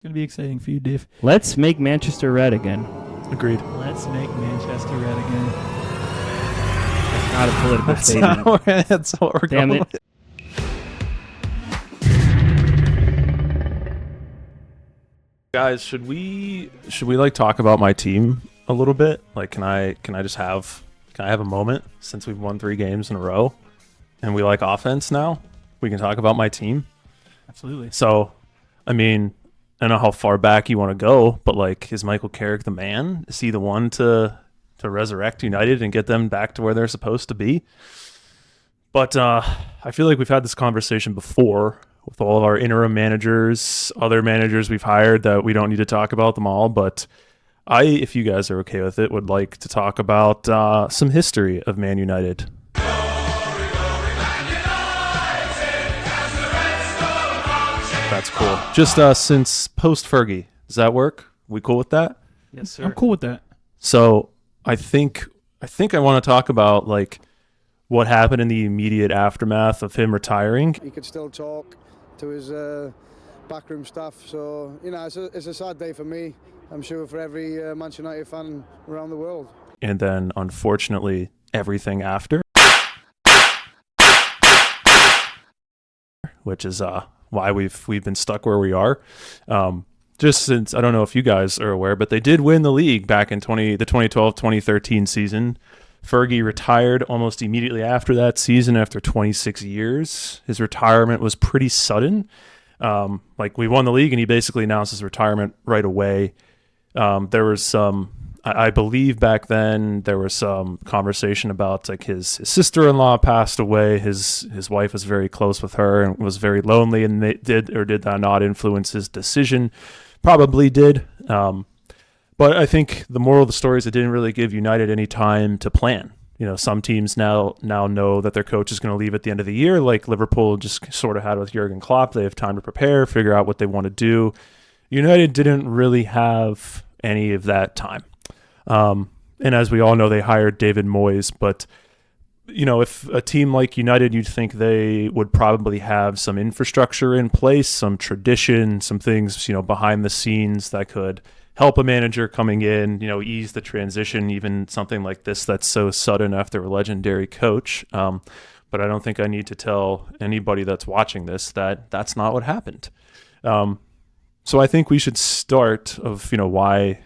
going to be exciting for you, Dave. Let's make Manchester red again. Agreed. Let's make Manchester red again. That's not a political statement. That's what we're Damn going it. with. Guys, should we like talk about my team a little bit? Like, can I have a moment since we've won 3 games in a row and we like offense now? We can talk about my team. Absolutely. So, I mean, I don't know how far back you want to go, but like, is Michael Carrick the man? Is he the one to resurrect United and get them back to where they're supposed to be? But I feel like we've had this conversation before with all of our interim managers, other managers we've hired that we don't need to talk about them all. But I, if you guys are okay with it, would like to talk about some history of Man United. That's cool. Just since post-Fergie. Does that work? We cool with that? Yes, sir. I'm cool with that. So I think I want to talk about like what happened in the immediate aftermath of him retiring. He could still talk to his backroom staff. So, you know, it's a sad day for me. I'm sure for every Manchester United fan around the world. And then, unfortunately, everything after. Which is why we've been stuck where we are. Just since, I don't know if you guys are aware, but they did win the league back in the 2012-2013 season. Fergie retired almost immediately after that season after 26 years. His retirement was pretty sudden. Like, we won the league and he basically announced his retirement right away. There was some, I believe back then, there was some conversation about like his sister-in-law passed away. His wife was very close with her and was very lonely, and they did that not influence his decision? Probably did. But I think the moral of the story is it didn't really give United any time to plan. You know, some teams now know that their coach is going to leave at the end of the year, like Liverpool just sort of had with Jurgen Klopp. They have time to prepare, figure out what they want to do. United didn't really have any of that time. And as we all know, they hired David Moyes. But, you know, if a team like United, you'd think they would probably have some infrastructure in place, some tradition, some things, you know, behind the scenes that could help a manager coming in, you know, ease the transition, even something like this that's so sudden after a legendary coach. But I don't think I need to tell anybody that's watching this that that's not what happened. So I think we should start of, you know, why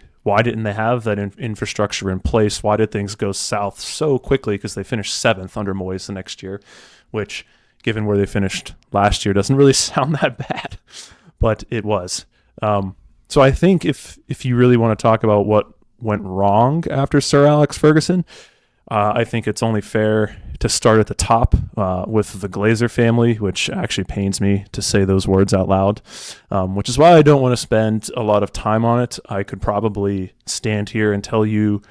didn't they have that infrastructure in place? Why did things go south so quickly? Because they finished 7th under Moyes the next year, which, given where they finished last year, doesn't really sound that bad, but it was. So I think if you really want to talk about what went wrong after Sir Alex Ferguson, I think it's only fair to start at the top with the Glazer family, which actually pains me to say those words out loud, which is why I don't want to spend a lot of time on it. I could probably stand here and tell you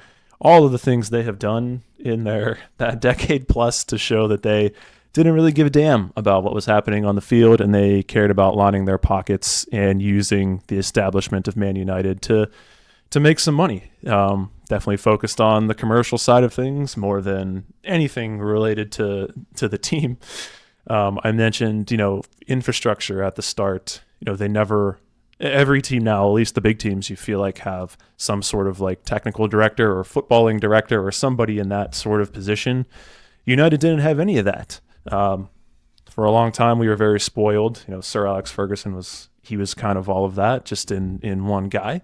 all of the things they have done in that decade plus to show that they didn't really give a damn about what was happening on the field, and they cared about lining their pockets and using the establishment of Man United to make some money. Definitely focused on the commercial side of things more than anything related to the team. I mentioned, you know, infrastructure at the start. You know, every team now, at least the big teams, you feel like have some sort of like technical director or footballing director or somebody in that sort of position. United didn't have any of that. For a long time, we were very spoiled. You know, Sir Alex Ferguson was kind of all of that, just in one guy.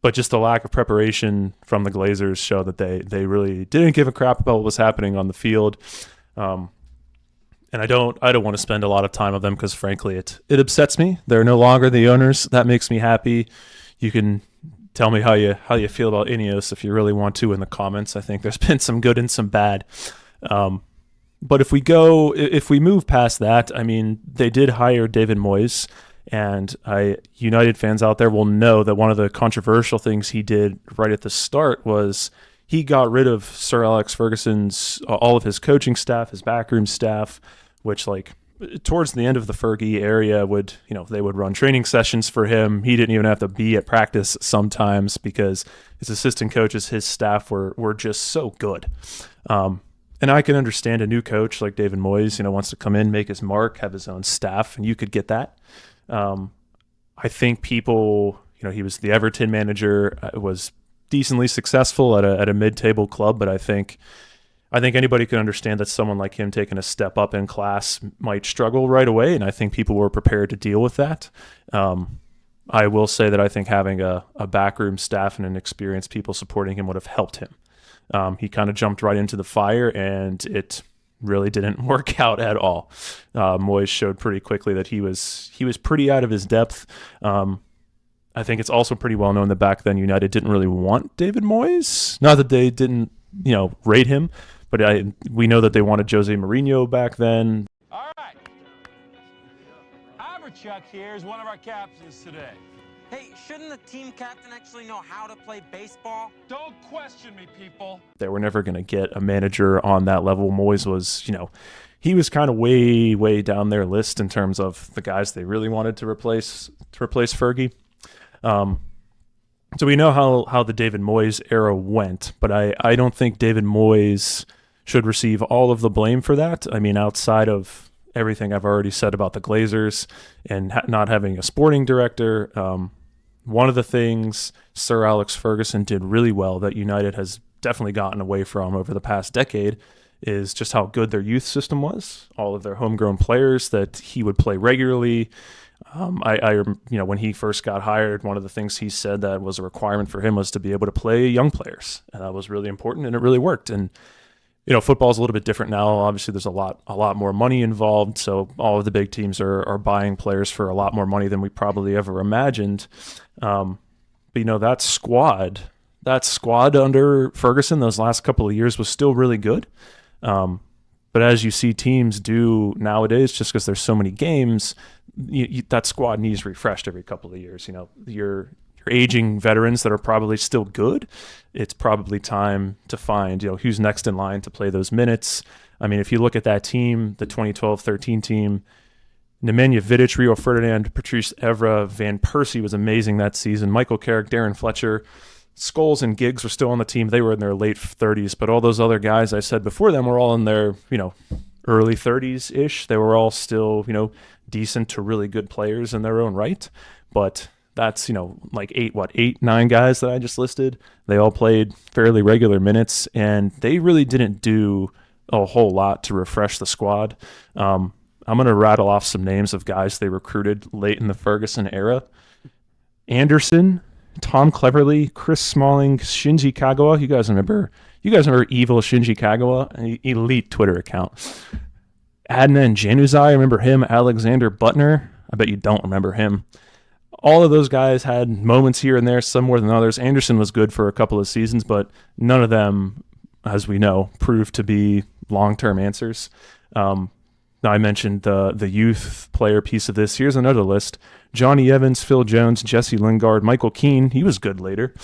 But just the lack of preparation from the Glazers show that they really didn't give a crap about what was happening on the field. And I don't want to spend a lot of time on them because, frankly, it upsets me. They're no longer the owners. That makes me happy. You can tell me how you feel about Ineos if you really want to in the comments. I think there's been some good and some bad. But if we move past that, I mean, they did hire David Moyes, and United fans out there will know that one of the controversial things he did right at the start was he got rid of Sir Alex Ferguson's all of his coaching staff, his backroom staff, which like towards the end of the Fergie area they would run training sessions for him. He didn't even have to be at practice sometimes because his assistant coaches, his staff were just so good. And I can understand a new coach like David Moyes, wants to come in, make his mark, have his own staff, and you could get that. I think people, he was the Everton manager, was decently successful at a mid-table club, but I think anybody can understand that someone like him taking a step up in class might struggle right away, and I think people were prepared to deal with that. I will say that I think having a backroom staff and an experienced people supporting him would have helped him. He kind of jumped right into the fire, and it really didn't work out at all. Moyes showed pretty quickly that he was pretty out of his depth. I think it's also pretty well known that back then United didn't really want David Moyes. Not that they didn't, rate him, but we know that they wanted Jose Mourinho back then. All right. Chuck here is one of our captains today. Hey, shouldn't the team captain actually know how to play baseball? Don't question me, people. They were never going to get a manager on that level. Moyes was, he was kind of way, way down their list in terms of the guys they really wanted to replace Fergie. So we know how the David Moyes era went, but I don't think David Moyes should receive all of the blame for that. I mean, outside of everything I've already said about the Glazers and not having a sporting director, one of the things Sir Alex Ferguson did really well that United has definitely gotten away from over the past decade is just how good their youth system was. All of their homegrown players that he would play regularly. When he first got hired, one of the things he said that was a requirement for him was to be able to play young players, and that was really important, and it really worked. And football's a little bit different now. Obviously, there's a lot more money involved, so all of the big teams are buying players for a lot more money than we probably ever imagined. But that squad under Ferguson those last couple of years was still really good. But as you see teams do nowadays, just because there's so many games, that squad needs refreshed every couple of years. Your aging veterans that are probably still good, it's probably time to find who's next in line to play those minutes. I mean, if you look at that team, the 2012-13 team, Nemanja Vidic, Rio Ferdinand, Patrice Evra, Van Persie was amazing that season. Michael Carrick, Darren Fletcher, Scholes and Giggs were still on the team. They were in their late 30s, but all those other guys I said before them were all in their early 30s-ish. They were all still decent to really good players in their own right, but that's, 9 guys that I just listed. They all played fairly regular minutes, and they really didn't do a whole lot to refresh the squad. I'm going to rattle off some names of guys they recruited late in the Ferguson era. Anderson, Tom Cleverley, Chris Smalling, Shinji Kagawa. You guys remember evil Shinji Kagawa? An elite Twitter account. Adnan Januzaj, remember him? Alexander Butner. I bet you don't remember him. All of those guys had moments here and there, some more than others. Anderson was good for a couple of seasons, but none of them, as we know, proved to be long-term answers. Now I mentioned the youth player piece of this. Here's another list. Johnny Evans, Phil Jones, Jesse Lingard, Michael Keane. He was good later.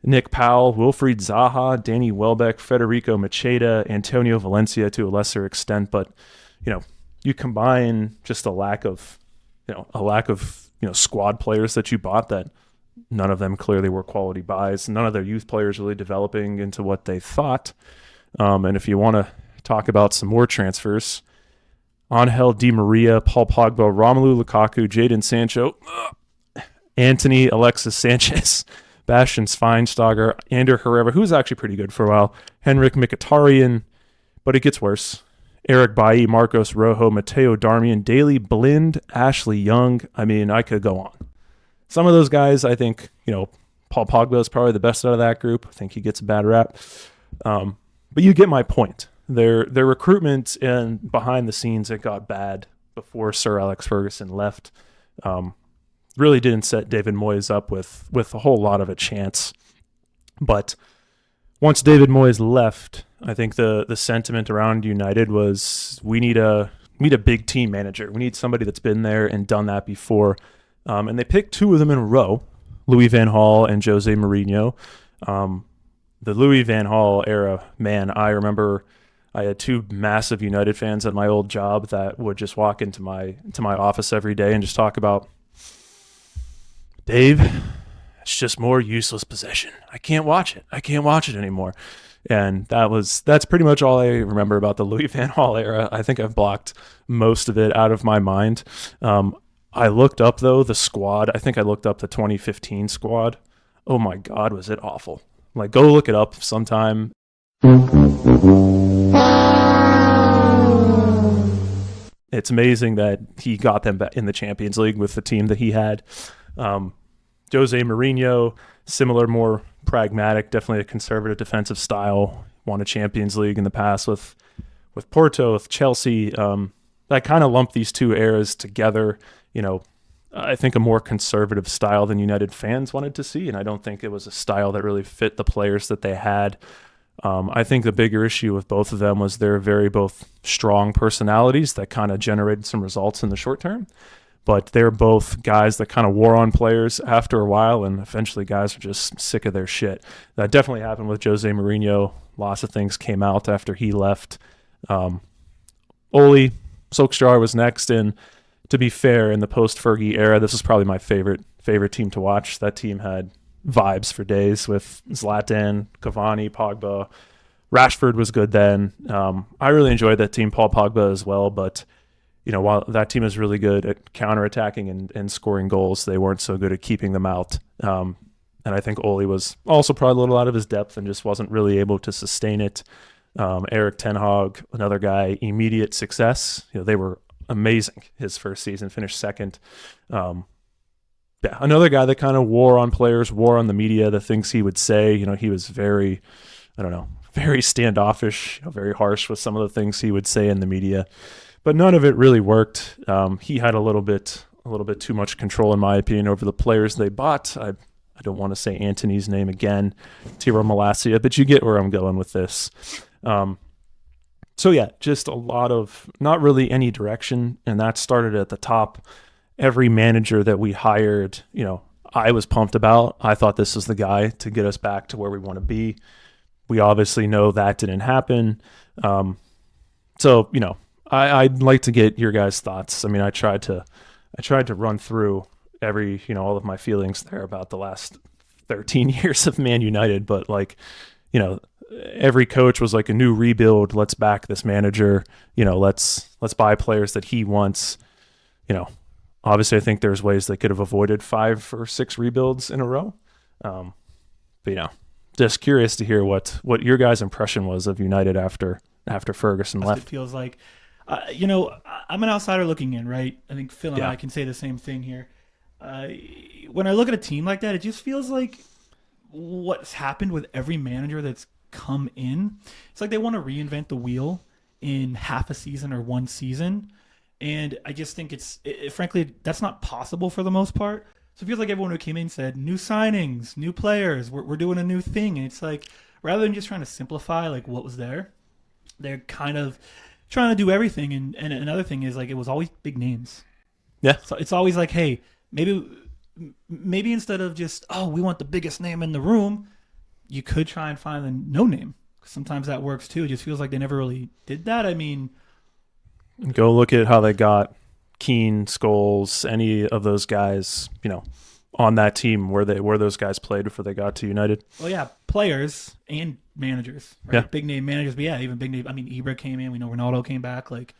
Nick Powell, Wilfried Zaha, Danny Welbeck, Federico Macheda, Antonio Valencia to a lesser extent. But, you combine just a lack of squad players that you bought that none of them clearly were quality buys. None of their youth players really developing into what they thought. And if you want to talk about some more transfers, Angel Di Maria, Paul Pogba, Romelu Lukaku, Jadon Sancho, Anthony Alexis Sanchez, Bastian Schweinsteiger, Ander Herrera, who was actually pretty good for a while, Henrik Mkhitaryan, but it gets worse. Eric Bailly, Marcos Rojo, Matteo Darmian, Daley Blind, Ashley Young. I mean, I could go on. Some of those guys, I think, Paul Pogba is probably the best out of that group. I think he gets a bad rap. But you get my point. Their recruitment and behind the scenes, it got bad before Sir Alex Ferguson left. Really didn't set David Moyes up with a whole lot of a chance. But once David Moyes left, I think the sentiment around United was we need a big team manager. We need somebody that's been there and done that before. And they picked two of them in a row, Louis van Gaal and Jose Mourinho. The Louis van Gaal era, man, I remember I had two massive United fans at my old job that would just walk into my office every day and just talk about, Dave, it's just more useless possession. I can't watch it. I can't watch it anymore. And that's pretty much all I remember about the Louis van Gaal era. I think I've blocked most of it out of my mind. I looked up, though, the squad. I think I looked up the 2015 squad. Oh, my God, was it awful. Like, go look it up sometime. It's amazing that he got them back in the Champions League with the team that he had. Jose Mourinho, similar, more pragmatic, definitely a conservative defensive style. Won a Champions League in the past with Porto, with Chelsea. I kind of lump these two eras together. I think a more conservative style than United fans wanted to see, and I don't think it was a style that really fit the players that they had. I think the bigger issue with both of them was they're very both strong personalities that kind of generated some results in the short term, but they're both guys that kind of wore on players after a while, and eventually guys are just sick of their shit. That definitely happened with Jose Mourinho. Lots of things came out after he left. Ole Solskjaer was next, and to be fair, in the post-Fergie era, this was probably my favorite team to watch. That team had vibes for days with Zlatan, Cavani, Pogba. Rashford was good then. I really enjoyed that team, Paul Pogba as well, but while that team is really good at counterattacking and scoring goals, they weren't so good at keeping them out. And I think Ole was also probably a little out of his depth and just wasn't really able to sustain it. Eric Ten Hag, another guy, immediate success. They were amazing his first season, finished second. Another guy that kind of wore on players, wore on the media, the things he would say. He was very, very standoffish, very harsh with some of the things he would say in the media. But none of it really worked. He had a little bit too much control, in my opinion, over the players they bought. I don't want to say Antony's name again, Tiro Malacia, but you get where I'm going with this. So yeah, just a lot of not really any direction, and that started at the top. Every manager that we hired, I was pumped about. I thought this was the guy to get us back to where we want to be. We obviously know that didn't happen. So I'd like to get your guys' thoughts. I mean, I tried to run through all of my feelings there about the last 13 years of Man United, but every coach was like a new rebuild. Let's back this manager. Let's buy players that he wants. Obviously, I think there's ways they could have avoided 5 or 6 rebuilds in a row. But just curious to hear what your guys' impression was of United after Ferguson left. It feels like, I'm an outsider looking in, right? I think Phil and I can say the same thing here. When I look at a team like that, it just feels like what's happened with every manager that's come in. It's like they want to reinvent the wheel in half a season or one season. And I just think frankly, that's not possible for the most part. So it feels like everyone who came in said, new signings, new players, we're doing a new thing. And it's like, rather than just trying to simplify like what was there, they're kind of trying to do everything. And another thing is like, it was always big names. Yeah. So it's always like, hey, maybe instead of just, we want the biggest name in the room, you could try and find a no name. Sometimes that works too. It just feels like they never really did that. I mean, go look at how they got Keane, Scholes, any of those guys, on that team where those guys played before they got to United. Well, yeah, players and managers, right? Yeah. Big name managers, but yeah, even big name. I mean, Ibra came in. We know Ronaldo came back. Like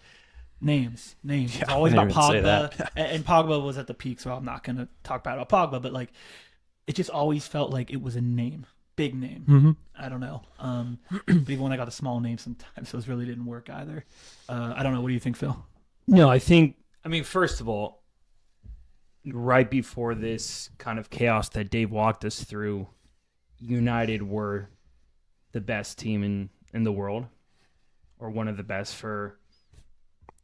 names. Yeah, it's always I about didn't even say Pogba, that. and Pogba was at the peak, so I'm not gonna talk bad about Pogba. But like, it just always felt like it was a name, big name. Mm-hmm. I don't know. But even when I got a small name, sometimes those really didn't work either. I don't know. What do you think, Phil? No, first of all, right before this kind of chaos that Dave walked us through, United were the best team in the world, or one of the best for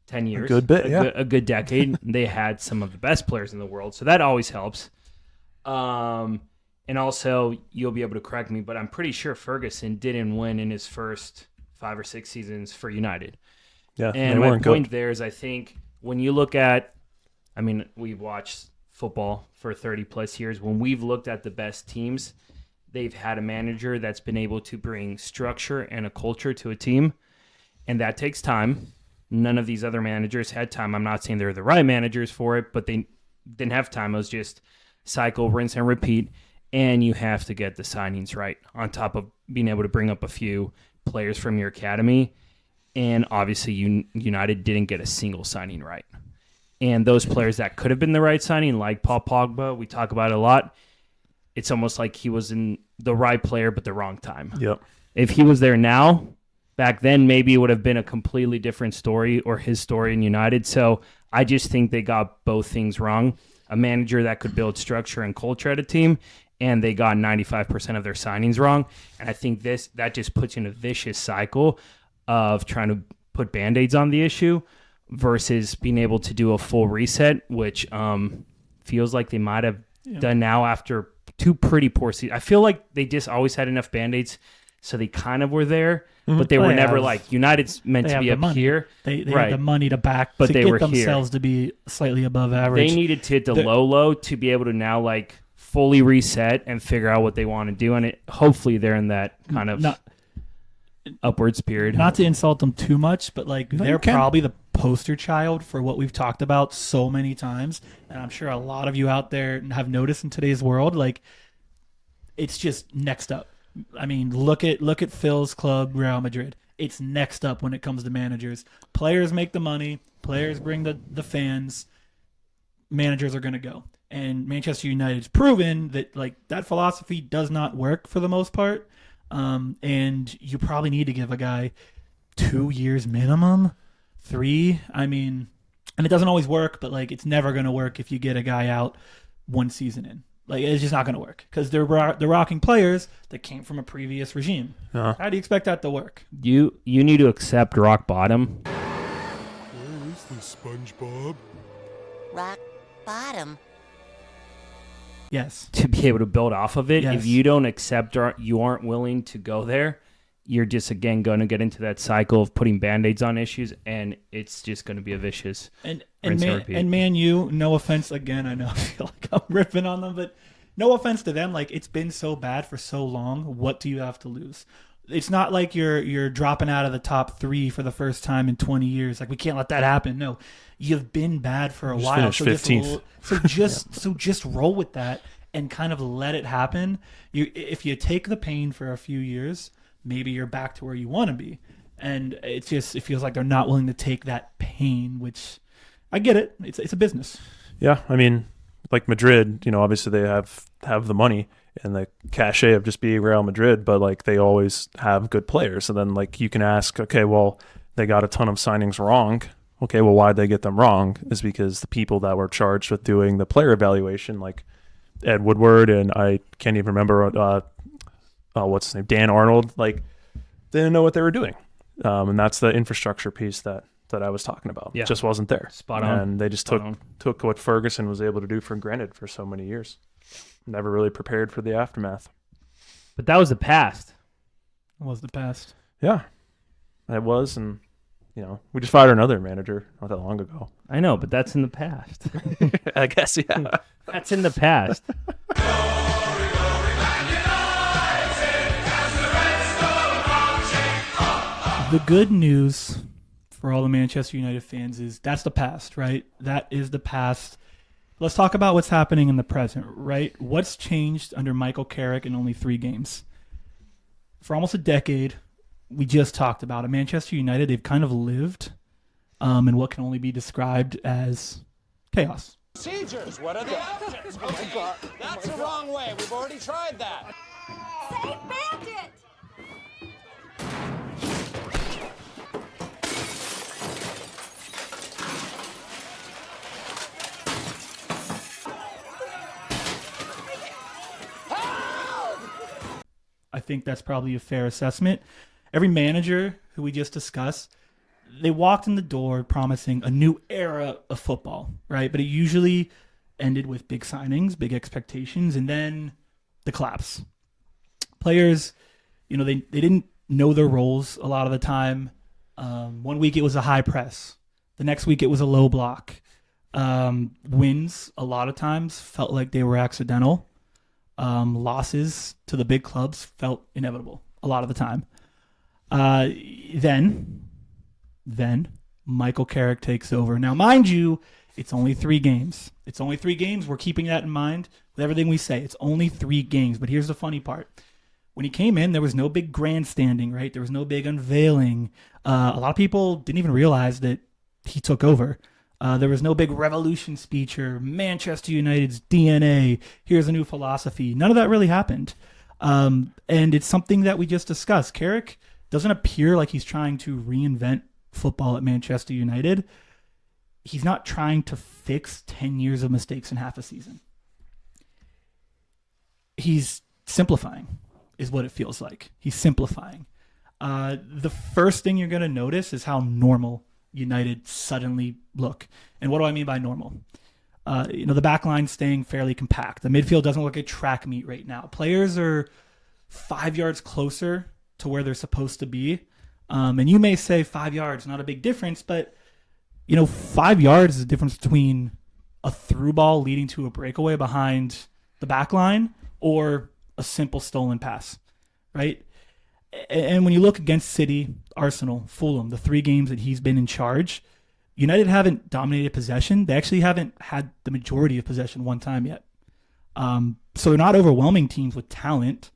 10 years. A good bit, A good decade. They had some of the best players in the world, so that always helps. And also, you'll be able to correct me, but I'm pretty sure Ferguson didn't win in his first 5 or 6 seasons for United. Yeah, and my point there is, I think when you look at, we've watched football for 30 plus years. When we've looked at the best teams, they've had a manager that's been able to bring structure and a culture to a team, and that takes time. None of these other managers had time. I'm not saying they're the right managers for it, but they didn't have time. It was just cycle, rinse, and repeat. And you have to get the signings right on top of being able to bring up a few players from your academy. And obviously, United didn't get a single signing right. And those players that could have been the right signing, like Paul Pogba, we talk about it a lot. It's almost like he was in the right player, but the wrong time. Yep. If he was there now, back then, maybe it would have been a completely different story, or his story in United. So I just think they got both things wrong. A manager that could build structure and culture at a team, and they got 95% of their signings wrong. And I think that just puts you in a vicious cycle of trying to put Band-Aids on the issue versus being able to do a full reset, which feels like they might have done now after 2 pretty poor seasons. I feel like they just always had enough Band-Aids, so they kind of were there, but they were never like United's meant to be up here. They had the money to back, but to they get were themselves here. to be slightly above average. They needed to hit the low to be able to now like fully reset and figure out what they want to do, and hopefully they're in that kind of upwards period. Not to insult them too much, but like they're probably the poster child for what we've talked about so many times, and I'm sure a lot of you out there have noticed in today's world. Like, it's just next up. I mean, look at Phil's club, Real Madrid. It's next up when it comes to managers. Players make the money. Players bring the fans. Managers are going to go. And Manchester United's proven that like that philosophy does not work for the most part. And you probably need to give a guy 2 years minimum, 3. I mean, and it doesn't always work, but like it's never going to work if you get a guy out 1 season in. Like, it's just not going to work because they're rocking players that came from a previous regime. How do you expect that to work? You need to accept rock bottom. Where is this, SpongeBob? Rock bottom. Yes. To be able to build off of it. Yes. If you don't accept or you aren't willing to go there, you're just, again, going to get into that cycle of putting Band-Aids on issues, and it's just going to be a vicious rinse and repeat. Man U, no offense, again, I know I feel like I'm ripping on them, but no offense to them. Like, it's been so bad for so long. What do you have to lose? It's not like you're dropping out of the top 3 for the first time in 20 years. Like, we can't let that happen. No, you've been bad for a while. So 15th. So just roll with that and kind of let it happen. If you take the pain for a few years, maybe you're back to where you want to be. And it feels like they're not willing to take that pain, which I get it. It's a business. Yeah, I mean, like Madrid, obviously they have the money and the cachet of just being Real Madrid, but like they always have good players. And then like you can ask, okay, well, they got a ton of signings wrong. Okay, well, why'd they get them wrong? Is because the people that were charged with doing the player evaluation, like Ed Woodward and I can't even remember what's his name, Dan Arnold, like they didn't know what they were doing. And that's the infrastructure piece that I was talking about. Yeah. It just wasn't there. Spot on. And they just took what Ferguson was able to do for granted for so many years. Never really prepared for the aftermath. But that was the past. It was the past. Yeah, it was. And, we just fired another manager not that long ago. I know, but that's in the past. I guess, yeah. That's in the past. The good news for all the Manchester United fans is that's the past, right? That is the past. Let's talk about what's happening in the present, right? What's changed under Michael Carrick in only 3 games? For almost a decade, we just talked about it. Manchester United, they've kind of lived in what can only be described as chaos. Procedures, what are the options? Okay, that's the wrong way. We've already tried that. Say bandit! I think that's probably a fair assessment. Every manager who we just discussed, they walked in the door promising a new era of football, right? But it usually ended with big signings, big expectations, and then the collapse. Players, they didn't know their roles a lot of the time. 1 week it was a high press. The next week it was a low block. Wins a lot of times felt like they were accidental. Losses to the big clubs felt inevitable a lot of the time. Then Michael Carrick takes over. Now, mind you, it's only 3 games. It's only 3 games. We're keeping that in mind with everything we say. It's only 3 games. But here's the funny part. When he came in, there was no big grandstanding, right? There was no big unveiling. A lot of people didn't even realize that he took over. There was no big revolution speech or Manchester United's DNA. Here's a new philosophy. None of that really happened. And it's something that we just discussed. Carrick doesn't appear like he's trying to reinvent football at Manchester United. He's not trying to fix 10 years of mistakes in half a season. He's simplifying, is what it feels like. He's simplifying. The first thing you're going to notice is how normal United suddenly look. And what do I mean by normal? The back line staying fairly compact. The midfield doesn't look like a track meet right now. Players are 5 yards closer to where they're supposed to be. And you may say 5 yards, not a big difference, but 5 yards is the difference between a through ball leading to a breakaway behind the back line or a simple stolen pass, right? And when you look against City, Arsenal, Fulham, the 3 games that he's been in charge, United haven't dominated possession. They actually haven't had the majority of possession one time yet. So they're not overwhelming teams with talent.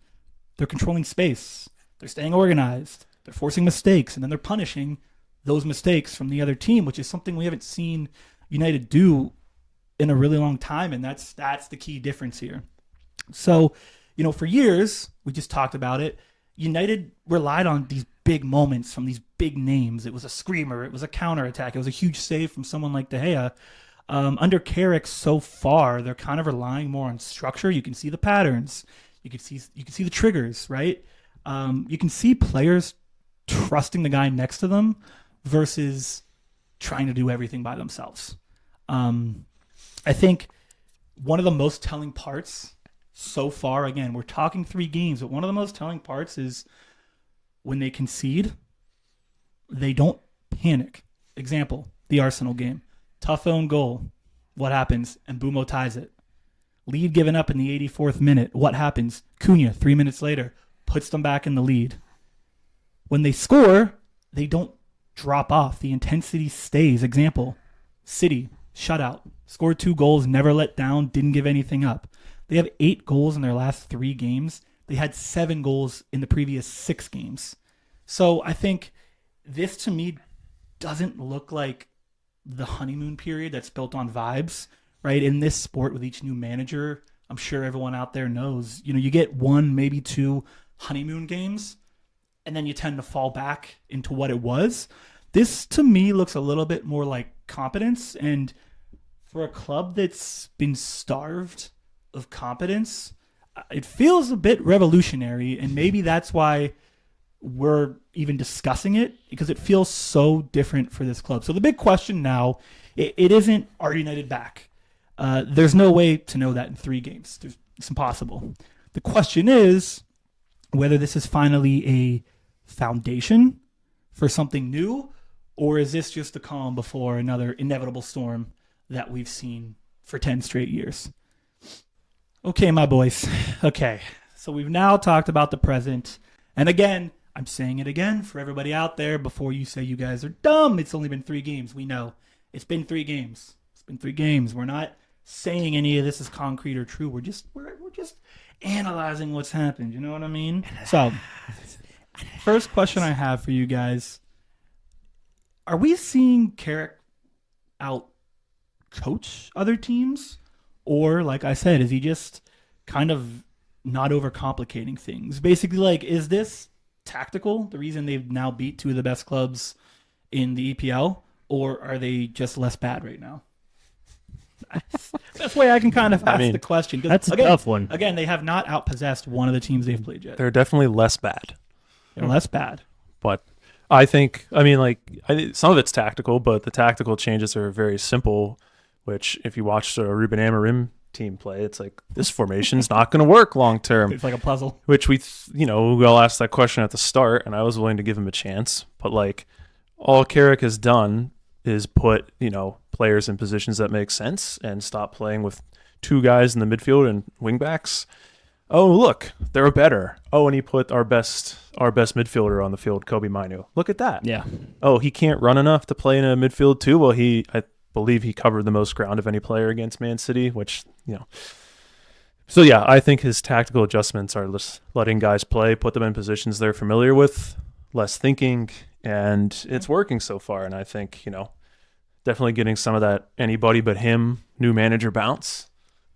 They're controlling space. They're staying organized. They're forcing mistakes, and then they're punishing those mistakes from the other team, which is something we haven't seen United do in a really long time, and that's the key difference here. So, for years, we just talked about it, United relied on these big moments from these big names. It was a screamer. It was a counterattack. It was a huge save from someone like De Gea. Under Carrick so far, they're kind of relying more on structure. You can see the patterns. You can see the triggers, right? You can see players trusting the guy next to them versus trying to do everything by themselves. I think one of the most telling parts so far, again, we're talking 3 games, but one of the most telling parts is when they concede, they don't panic. Example, the Arsenal game. Tough own goal. What happens? And Mbumo ties it. Lead given up in the 84th minute. What happens? Cunha, 3 minutes later, puts them back in the lead. When they score, they don't drop off. The intensity stays. Example, City, shutout. Scored 2 goals, never let down, didn't give anything up. They have 8 goals in their last 3 games. They had 7 goals in the previous 6 games. So I think this, to me, doesn't look like the honeymoon period that's built on vibes, right? In this sport with each new manager, I'm sure everyone out there knows, you get 1, maybe 2 honeymoon games, and then you tend to fall back into what it was. This, to me, looks a little bit more like competence. And for a club that's been starved of competence, it feels a bit revolutionary, and maybe that's why we're even discussing it, because it feels so different for this club. So the big question now, it isn't, are United back? There's no way to know that in 3 games. It's impossible. The question is whether this is finally a foundation for something new, or is this just the calm before another inevitable storm that we've seen for 10 straight years? Okay, my boys. Okay, so we've now talked about the present. And again, I'm saying it again for everybody out there before you say you guys are dumb. It's only been 3 games. We know. It's been 3 games. It's been 3 games. We're not saying any of this is concrete or true. We're just analyzing what's happened. You know what I mean? So, first question I have for you guys. Are we seeing Carrick out coach other teams? Or, like I said, is he just kind of not overcomplicating things? Basically, is this tactical, the reason they've now beat 2 of the best clubs in the EPL? Or are they just less bad right now? That's the way I can kind of ask the question. That's a tough one. Again, they have not outpossessed one of the teams they've played yet. They're definitely less bad. They're less bad. But I think some of it's tactical, but the tactical changes are very simple, which if you watch a Ruben Amorim team play, it's like, this formation's not going to work long term. It's like a puzzle. Which we all asked that question at the start, and I was willing to give him a chance. But all Carrick has done is put, players in positions that make sense and stop playing with 2 guys in the midfield and wing backs. Oh, look, they're better. Oh, and he put our best midfielder on the field, Kobe Mainu. Look at that. Yeah. Oh, he can't run enough to play in a midfield too? Well, I believe he covered the most ground of any player against Man City, which, So, yeah, I think his tactical adjustments are just letting guys play, put them in positions they're familiar with, less thinking, and it's working so far. And I think, definitely getting some of that anybody but him new manager bounce.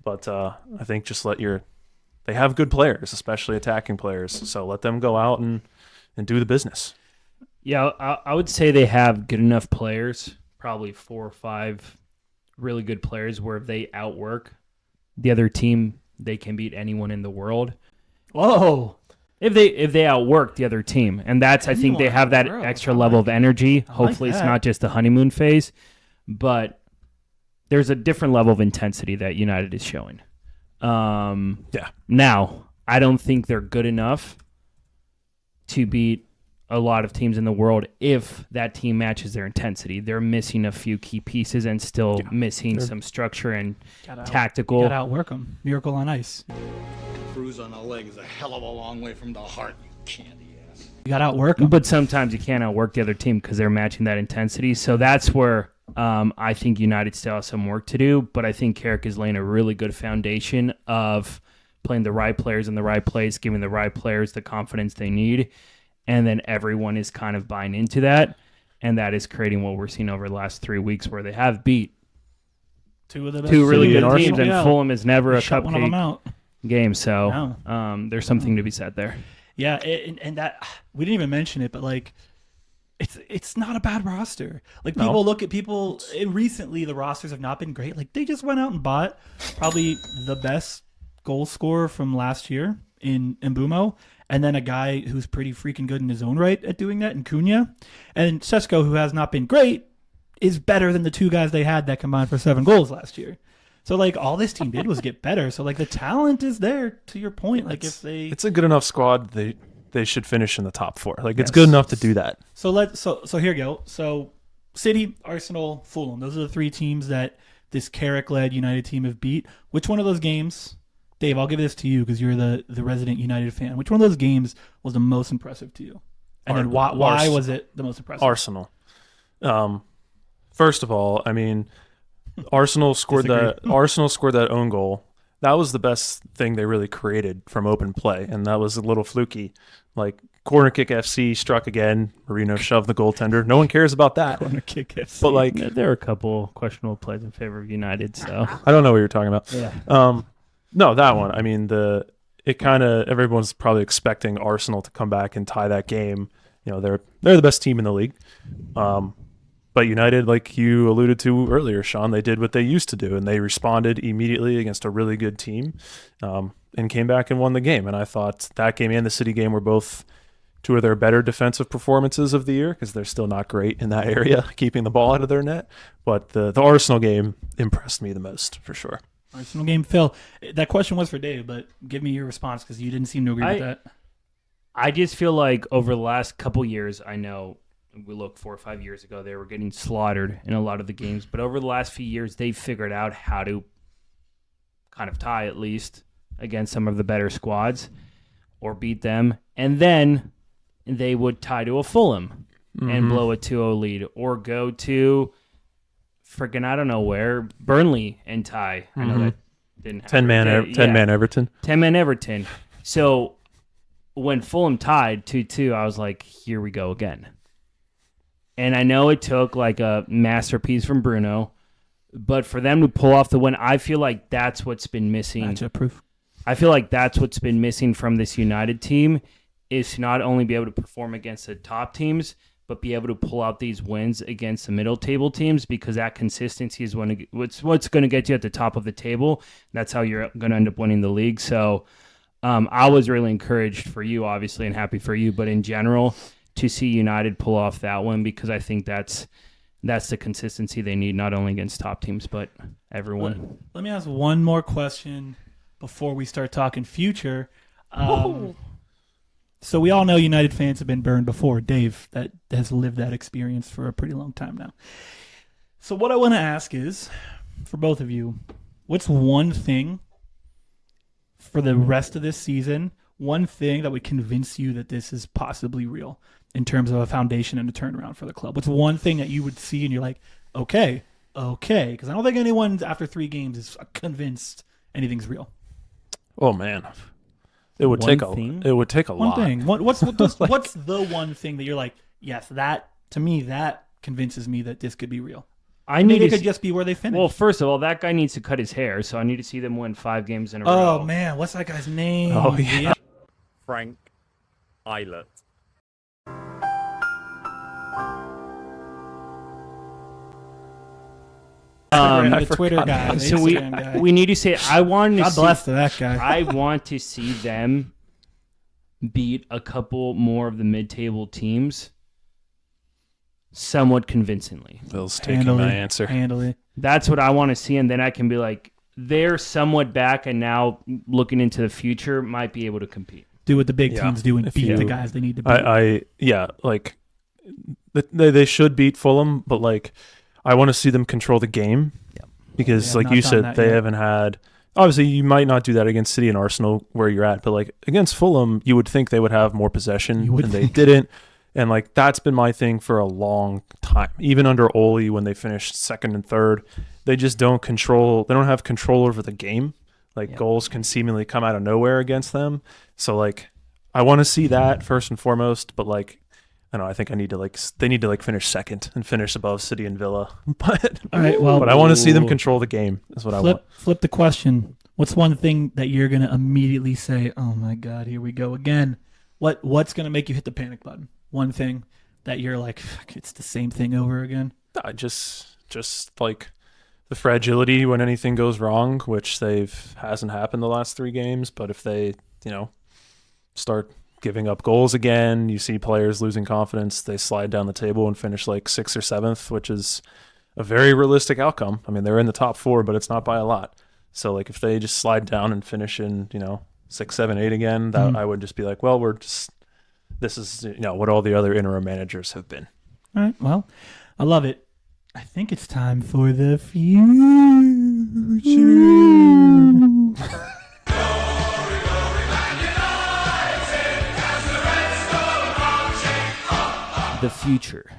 But I think just they have good players, especially attacking players. So let them go out and do the business. Yeah, I would say they have good enough players, probably 4 or 5 really good players, where if they outwork the other team, they can beat anyone in the world. Whoa. If they outwork the other team. And I think they have that extra level of energy. Hopefully it's not just the honeymoon phase, but there's a different level of intensity that United is showing. Now, I don't think they're good enough to beat a lot of teams in the world if that team matches their intensity. They're missing a few key pieces and still missing some structure and tactical. You got to outwork them. Miracle on ice. Bruise on the leg is a hell of a long way from the heart, you candy ass. You got to outwork them. But sometimes you can't outwork the other team because they're matching that intensity. So that's where I think United still has some work to do. But I think Carrick is laying a really good foundation of playing the right players in the right place, giving the right players the confidence they need. And then everyone is kind of buying into that. And that is creating what we're seeing over the last 3 weeks where they have beat two really good Arsenal. teams. And Fulham is never a shut one of them out. Game. So there's something to be said there. Yeah, and that we didn't even mention it, but like it's not a bad roster. Like people look at people recently, the rosters have not been great. Like they just went out and bought probably the best goal scorer from last year in Mbumo, and then a guy who's pretty freaking good in his own right at doing that in Cunha, and Sesko, who has not been great, is better than the 2 guys they had that combined for 7 goals last year. So, like, all this team did was get better. So, like, the talent is there, to your point. Like, it's a good enough squad. They should finish in the top 4. Like, it's good enough to do that. So here you go. So, City, Arsenal, Fulham. Those are the 3 teams that this Carrick-led United team have beat. Which one of those games, Dave, I'll give this to you because you're the resident United fan. Which one of those games was the most impressive to you? And then why was it the most impressive? Arsenal. First of all, I mean, Arsenal scored that own goal. That was the best thing they really created from open play, and that was a little fluky. Like, corner kick FC struck again. Marino shoved the goaltender. No one cares about that. Corner kick FC. But like, there are a couple questionable plays in favor of United. So I don't know what you're talking about. Yeah. No, that one. I mean, everyone's probably expecting Arsenal to come back and tie that game. You know, they're the best team in the league. But United, like you alluded to earlier, Sean, they did what they used to do, and they responded immediately against a really good team, and came back and won the game. And I thought that game and the City game were both 2 of their better defensive performances of the year, because they're still not great in that area, keeping the ball out of their net. But the Arsenal game impressed me the most, for sure. Arsenal game, Phil. That question was for Dave, but give me your response because you didn't seem to agree with that. I just feel like over the last couple years, I know we look 4 or 5 years ago, they were getting slaughtered in a lot of the games. But over the last few years, they've figured out how to kind of tie, at least, against some of the better squads or beat them. And then they would tie to a Fulham and blow a 2-0 lead, or go to freaking, I don't know where, Burnley and tie. I know that didn't happen. 10-man Everton. 10-man Everton. So when Fulham tied 2-2, I was like, here we go again. And I know it took like a masterpiece from Bruno, but for them to pull off the win, I feel like that's what's been missing. Matchup proof. I feel like that's what's been missing from this United team, is to not only be able to perform against the top teams, but be able to pull out these wins against the middle table teams, because that consistency is what's going to get you at the top of the table. That's how you're going to end up winning the league. So I was really encouraged for you, obviously, and happy for you, but in general, to see United pull off that one, because I think that's the consistency they need, not only against top teams, but everyone. Let me ask one more question before we start talking future. So we all know United fans have been burned before. Dave, that has lived that experience for a pretty long time now. So what I want to ask is, for both of you, what's one thing for the rest of this season, one thing that would convince you that this is possibly real in terms of a foundation and a turnaround for the club? What's one thing that you would see and you're like, okay, because I don't think anyone after 3 games is convinced anything's real. Oh man, it would take a lot. One thing. What's the one thing that you're like, yes, that to me that convinces me that this could be real? I need Maybe it to could just be where they finish. Well, first of all, that guy needs to cut his hair, so I need to see them win 5 games in a row. Oh man, what's that guy's name? Oh, yeah. Frank Eilert. The Twitter guy. The So Instagram guy. we need to say I want to God see, bless to that guy. I want to see them beat a couple more of the mid-table teams somewhat convincingly. Bill's taking my answer. Handily. That's what I want to see, and then I can be like, they're somewhat back, and now looking into the future, might be able to compete. Do what the big Yeah. teams do and If beat you- the guys they need to beat. They should beat Fulham, but like I want to see them control the game because, They have like you not done said, that they yet. haven't had. Obviously, you might not do that against City and Arsenal where you're at, but like against Fulham, you would think they would have more possession, You would and they think. didn't. And like that's been my thing for a long time. Even under Ole, when they finished second and third, they just don't control. They don't have control over the game. Like goals can seemingly come out of nowhere against them. So like, I want to see that first and foremost. But like, I don't know. I think they need to finish second and finish above City and Villa. But All right, well, but I want to see them control the game. Is what I want. Flip the question. What's one thing that you're gonna immediately say, "Oh my God, here we go again"? What's gonna make you hit the panic button? One thing that you're like, "Fuck, it's the same thing over again." Just like the fragility when anything goes wrong, which hasn't happened the last 3 games. But if they, start giving up goals again, you see players losing confidence, they slide down the table and finish like 6th or 7th, which is a very realistic outcome. I mean, they're in the top 4, but it's not by a lot. So like if they just slide down and finish in, 6, 7, 8 again, that I would just be like, well, this is what all the other interim managers have been. All right. Well, I love it. I think it's time for the future. The future.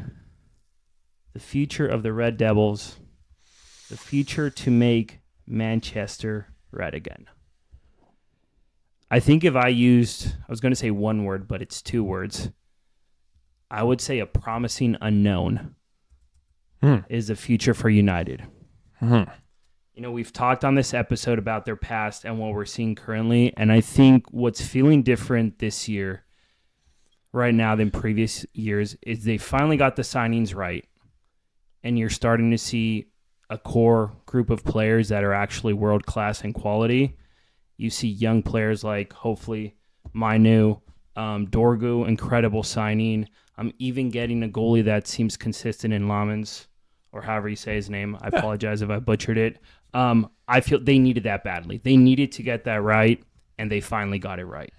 The future of the Red Devils. The future to make Manchester red again. I think if I was going to say one word, but it's 2 words. I would say a promising unknown is the future for United. We've talked on this episode about their past and what we're seeing currently, and I think what's feeling different this year right now than previous years is they finally got the signings right, and you're starting to see a core group of players that are actually world-class in quality. You see young players like, hopefully, Mainu, Dorgu, incredible signing. I'm even getting a goalie that seems consistent in Lamens, or however you say his name. I apologize if I butchered it. I feel they needed that badly. They needed to get that right, and they finally got it right.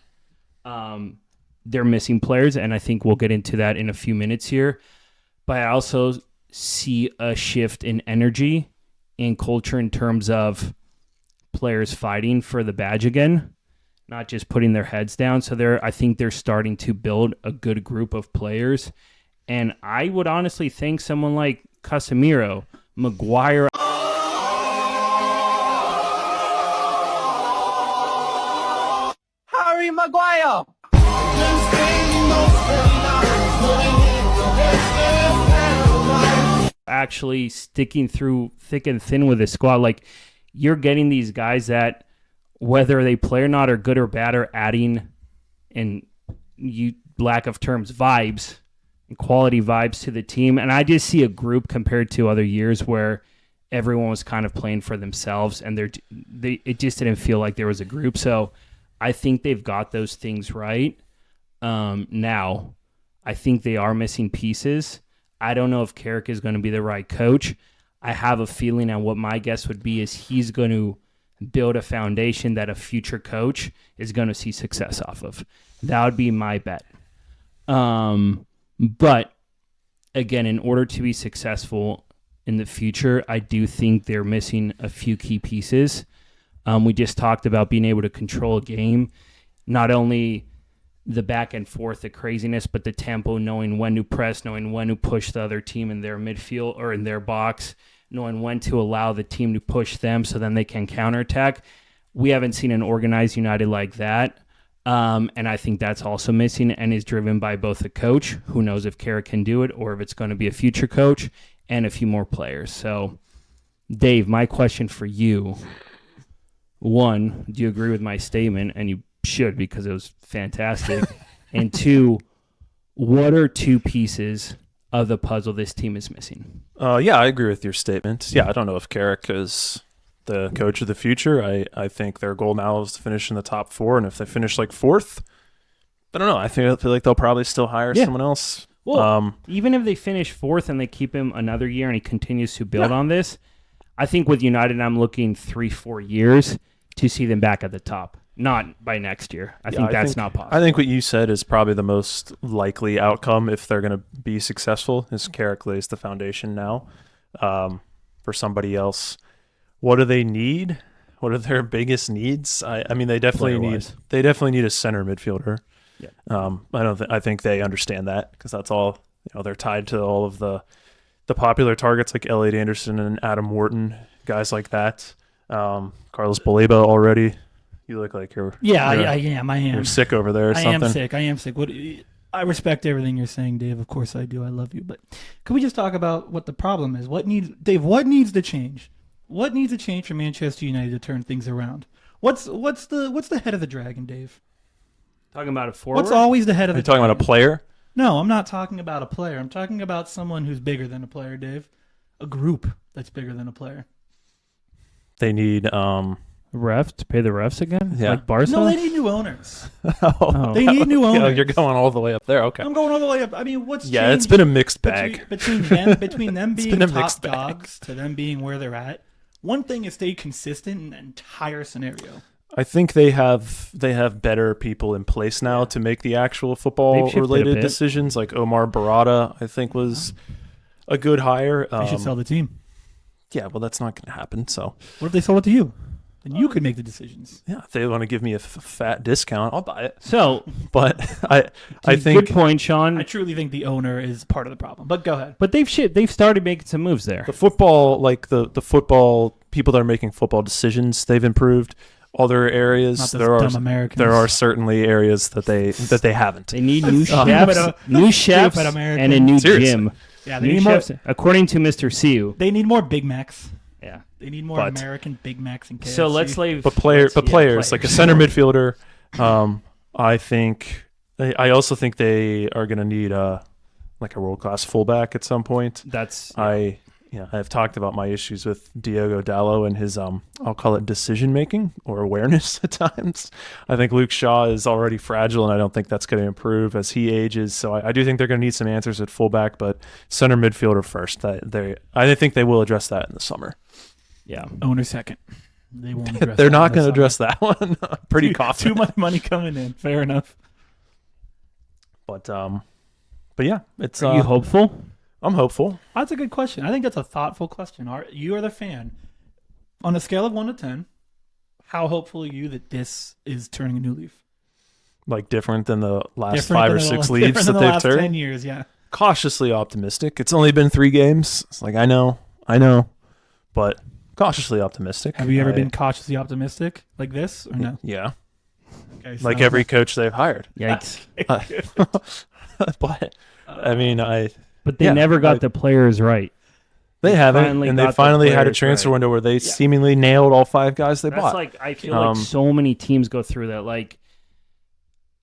They're missing players, and I think we'll get into that in a few minutes here. But I also see a shift in energy and culture in terms of players fighting for the badge again, not just putting their heads down. So I think they're starting to build a good group of players. And I would honestly think someone like Casemiro, Maguire. Harry Maguire! Actually sticking through thick and thin with this squad. Like, you're getting these guys that, whether they play or not, are good or bad, are adding, and lack of terms, vibes and quality vibes to the team. And I just see a group compared to other years where everyone was kind of playing for themselves, and it just didn't feel like there was a group. So I think they've got those things right. Now, I think they are missing pieces. I don't know if Carrick is going to be the right coach. I have a feeling, and what my guess would be is he's going to build a foundation that a future coach is going to see success off of. That would be my bet. But again, in order to be successful in the future, I do think they're missing a few key pieces. We just talked about being able to control a game, not only the back and forth, the craziness, but the tempo, knowing when to press, knowing when to push the other team in their midfield or in their box, knowing when to allow the team to push them so then they can counterattack. We haven't seen an organized United like that. And I think that's also missing and is driven by both the coach, who knows if Carrick can do it or if it's going to be a future coach, and a few more players. So, Dave, my question for you, one, do you agree with my statement? And you should, because it was fantastic. And two, what are two pieces of the puzzle this team is missing? Yeah, I agree with your statement. Yeah, I don't know if Carrick is the coach of the future. I think their goal now is to finish in the top 4, and if they finish like 4th, I don't know. I feel like they'll probably still hire someone else. Well, even if they finish 4th and they keep him another year and he continues to build on this, I think with United, I'm looking 3-4 years to see them back at the top. Not by next year. I think that's not possible. I think what you said is probably the most likely outcome if they're going to be successful, is Carrick lays the foundation now for somebody else. What do they need? What are their biggest needs? I mean, they definitely need a center midfielder. Yeah. I think they understand that, because that's all, they're tied to all of the popular targets like Elliot Anderson and Adam Wharton, guys like that. Carlos Baleba already. You look like you're I am. You're sick over there or something. I am sick. I respect everything you're saying, Dave. Of course I do. I love you. But can we just talk about what the problem is? What needs to change? What needs to change for Manchester United to turn things around? What's the head of the dragon, Dave? Talking about a forward? What's always the head of the dragon? Are you talking about a player? No, I'm not talking about a player. I'm talking about someone who's bigger than a player, Dave. A group that's bigger than a player. They need refs to pay the refs again? Yeah. Like Barca? No, they need new owners. They need new owners. You're going all the way up there. Okay. I'm going all the way up. I mean, what's Yeah, changed it's been a mixed bag. between them being top dogs to them being where they're at. One thing is stay consistent in the entire scenario. I think they have better people in place now to make the actual football related decisions. Like Omar Barada, I think was a good hire. They should sell the team. Yeah, well, that's not going to happen. So what if they sold it to you? Then you could make the decisions. Yeah, if they want to give me a fat discount, I'll buy it. So, but I think good point, Sean. I truly think the owner is part of the problem. But go ahead. But they've started making some moves there. The football, like the football people that are making football decisions, they've improved. Other areas, there are certainly areas that they haven't. They need new chefs, and a new gym. Yeah, they need more. According to Mr. Siu, they need more Big Macs. Yeah, they need more American Big Macs and KFC. So let's leave. But players like a center midfielder. I also think they are going to need like a world class fullback at some point. I've talked about my issues with Diogo Dalot and his I'll call it decision making or awareness at times. I think Luke Shaw is already fragile, and I don't think that's going to improve as he ages. So I do think they're going to need some answers at fullback, but center midfielder first. I think they will address that in the summer. Yeah, owner second. They won't address. They're not going to address that one. Pretty confident. Too much money coming in. Fair enough. But yeah, it's. Are you hopeful? I'm hopeful. That's a good question. I think that's a thoughtful question. You are the fan. On a scale of 1 to 10, how hopeful are you that this is turning a new leaf? Like different than the last 5 or 6 leaves that they've turned? 10 years, yeah. Cautiously optimistic. It's only been 3 games. It's like, I know, but cautiously optimistic. Have you ever been cautiously optimistic like this or no? Yeah. Okay, so like every coach they've hired. Yikes. But, I mean, But they never got the players right. They haven't, and they finally had a transfer window where they seemingly nailed all 5 guys they bought. I feel like so many teams go through that. Like,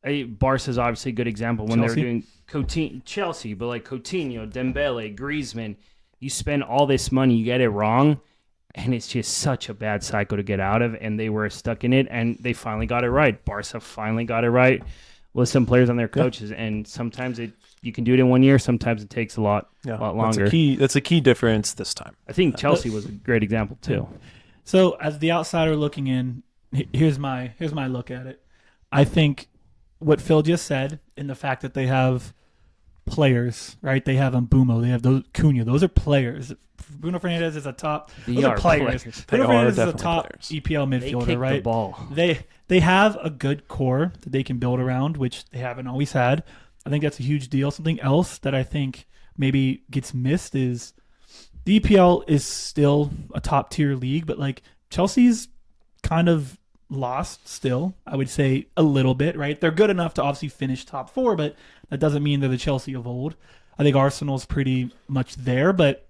Barca's obviously a good example when Chelsea? they were doing Chelsea, but like Coutinho, Dembele, Griezmann, you spend all this money, you get it wrong, and it's just such a bad cycle to get out of, and they were stuck in it, and they finally got it right. Barca finally got it right with some players on their coaches, and sometimes you can do it in 1 year. Sometimes it takes a lot longer. That's a key difference this time. I think Chelsea was a great example too. So as the outsider looking in, here's my look at it. I think what Phil just said, in the fact that they have players, right? They have Mbumo, they have those Cunha. Those are players. Bruno Fernandes is a top. Those are players. Bruno Fernandes is a top EPL midfielder, they kick right? The ball. They have a good core that they can build around, which they haven't always had. I think that's a huge deal. Something else that I think maybe gets missed is the EPL is still a top tier league, but like Chelsea's kind of lost still, I would say a little bit, right? They're good enough to obviously finish top 4, but that doesn't mean they're the Chelsea of old. I think Arsenal's pretty much there, but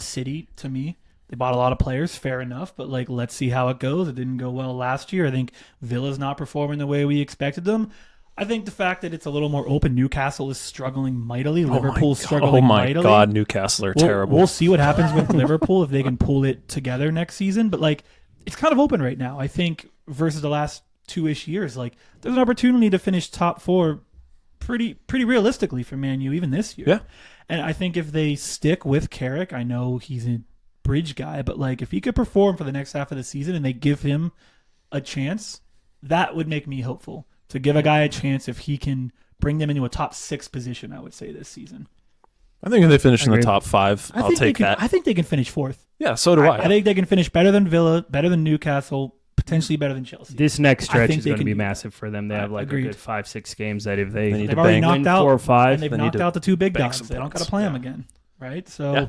City to me. They bought a lot of players, fair enough, but like let's see how it goes. It didn't go well last year. I think Villa's not performing the way we expected them. I think the fact that it's a little more open, Newcastle is struggling mightily. Liverpool's struggling mightily. Oh my God, Newcastle are terrible. We'll see what happens with Liverpool if they can pull it together next season. But like, it's kind of open right now. I think versus the last 2-ish years, like there's an opportunity to finish top 4 pretty realistically for Man U even this year. Yeah. And I think if they stick with Carrick, I know he's a bridge guy, but like if he could perform for the next half of the season and they give him a chance, that would make me hopeful. To give a guy a chance if he can bring them into a top 6 position, I would say this season. I think if they finish in the top 5, I'll take that. I think they can finish 4th. Yeah, so do I. I think they can finish better than Villa, better than Newcastle, potentially better than Chelsea. This next stretch is going to be massive for them. They have like a good 5-6 games that if they've already knocked out 4 or 5, and they've knocked out the 2 big dogs. They don't got to play them again, right? So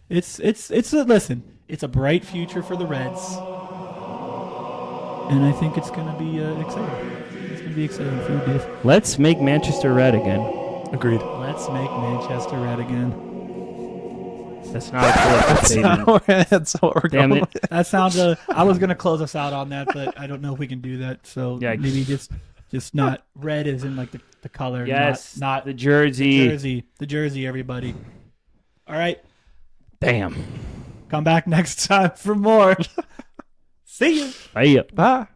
it's a bright future for the Reds, and I think it's going to be exciting. It's going to be exciting for you, Dave. Let's make Manchester red again. Agreed. Let's make Manchester red again. That's not a political statement. That's what we're Damn going it. with. That sounds. I was gonna close us out on that, but I don't know if we can do that. So maybe just not red as in like the color. Yes, not the jersey. The jersey. Everybody. All right. Damn. Come back next time for more. See you. Bye. Bye.